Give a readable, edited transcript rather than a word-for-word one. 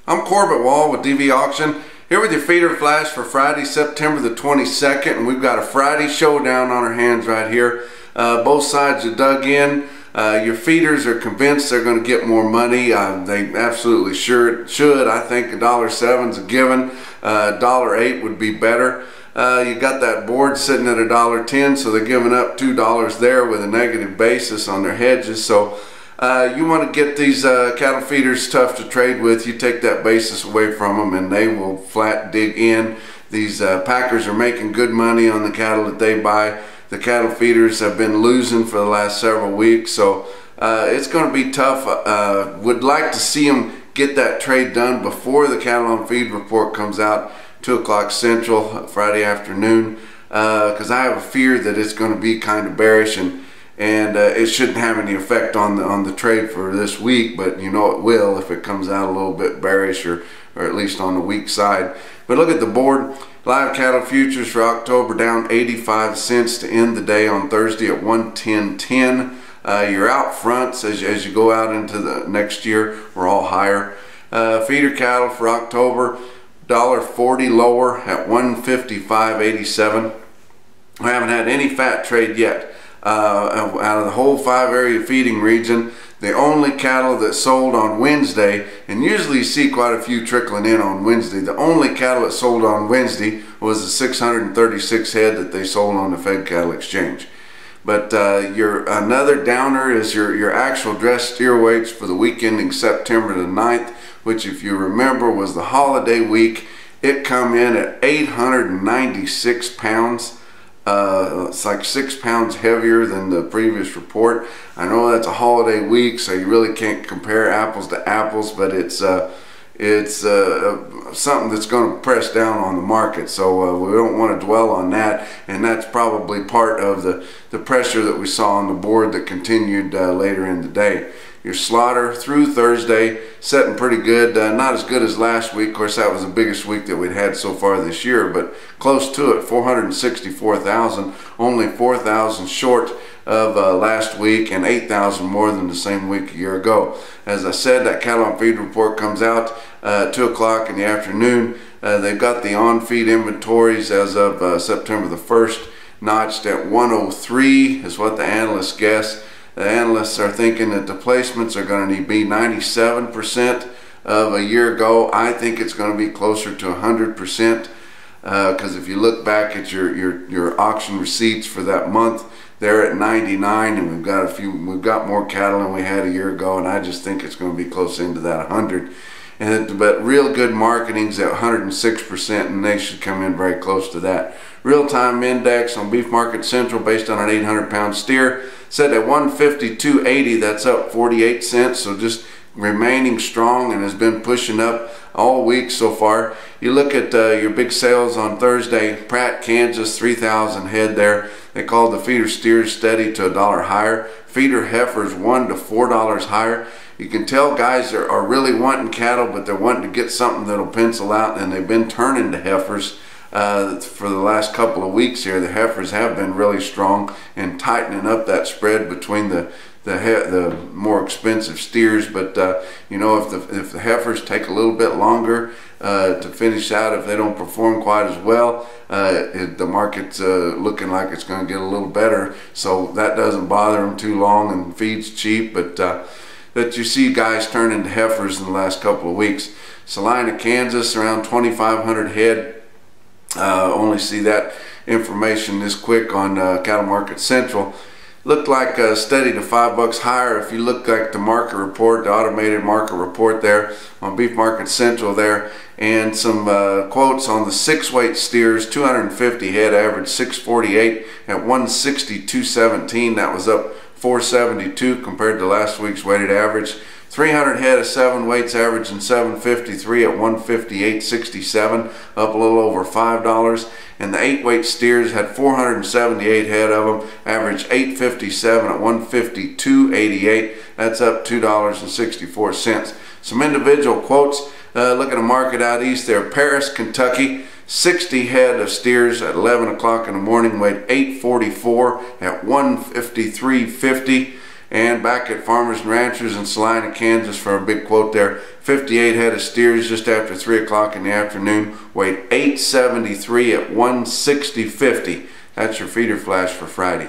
I'm Corbett Wall with DV Auction, here with your feeder flash for Friday, September the 22nd, and we've got a Friday showdown on our hands right here. Both sides are dug in. Your feeders are convinced they're going to get more money. They absolutely sure should. I think $1.07 is a given. $1.08 would be better. You got that board sitting at $1.10, so they're giving up $2 there with a negative basis on their hedges. So you want to get these cattle feeders tough to trade with. You take that basis away from them and they will flat dig in. These packers are making good money on the cattle that they buy. The cattle feeders have been losing for the last several weeks, so it's going to be tough. Would like to see them get that trade done before the cattle on feed report comes out, 2 o'clock Central Friday afternoon, because I have a fear that it's going to be kind of bearish, and it shouldn't have any effect on the trade for this week, but you know it will if it comes out a little bit bearish, or at least on the weak side. But look at the board. Live cattle futures for October down 85 cents to end the day on Thursday at 110.10. Your out fronts as you go out into the next year we're all higher. Feeder cattle for October $1.40 lower at 155.87. I haven't had any fat trade yet. Out of the whole 5 area feeding region, the only cattle that sold on Wednesday, and usually you see quite a few trickling in on Wednesday, the only cattle that sold on Wednesday was the 636 head that they sold on the Fed Cattle Exchange. But another downer is your actual dressed steer weights for the week ending September the 9th, which, if you remember, was the holiday week. It come in at 896 pounds. It's like 6 pounds heavier than the previous report. I know that's a holiday week, so you really can't compare apples to apples, but it's something that's going to press down on the market, so we don't want to dwell on that, and that's probably part of the pressure that we saw on the board that continued later in the day. Your slaughter through Thursday setting pretty good, not as good as last week. Of course, that was the biggest week that we'd had so far this year, but close to it, 464,000, only 4,000 short of last week and 8,000 more than the same week a year ago. As I said, that cattle on feed report comes out 2 o'clock in the afternoon. They've got the on feed inventories as of September the 1st notched at 103 is what the analysts guess. The analysts are thinking that the placements are going to be 97% of a year ago. I think it's going to be closer to 100%, because if you look back at your auction receipts for that month, they're at 99, and we've got more cattle than we had a year ago, and I just think it's going to be close into that 100. But real good marketing's at 106%, and they should come in very close to that. Real-time index on Beef Market Central based on an 800-pound steer set at 152.80. That's up 48 cents, so just remaining strong and has been pushing up all week so far. You look at your big sales on Thursday. Pratt, Kansas, 3,000 head there. They called the feeder steers steady to $1 higher. Feeder heifers $1 to $4 higher. You can tell guys are really wanting cattle, but they're wanting to get something that'll pencil out, and they've been turning to heifers for the last couple of weeks here. The heifers have been really strong and tightening up that spread between the more expensive steers. But you know, if the heifers take a little bit longer to finish out, if they don't perform quite as well, the market's looking like it's going to get a little better. So that doesn't bother them too long, and feed's cheap. But that you see guys turning to heifers in the last couple of weeks. Salina, Kansas, around 2,500 head. Only see that information this quick on Cattle Market Central. Looked like steady to $5 higher. If you look like the market report, the automated market report there on Beef Market Central there, and some quotes on the 6-weight steers, 250 head, average 648 at 162.17. That was up 472 compared to last week's weighted average. 300 head of 7 weights averaging 753 at 158.67, up a little over $5. And the 8-weight steers had 478 head of them, average 857 at 152.88. That's up $2.64. Some individual quotes. Look at a market out east there. Paris, Kentucky, 60 head of steers at 11 o'clock in the morning, weighed 844 at 153.50. And back at Farmers and Ranchers in Salina, Kansas for a big quote there. 58 head of steers just after 3 o'clock in the afternoon. Weighed 873 at 160.50. That's your feeder flash for Friday.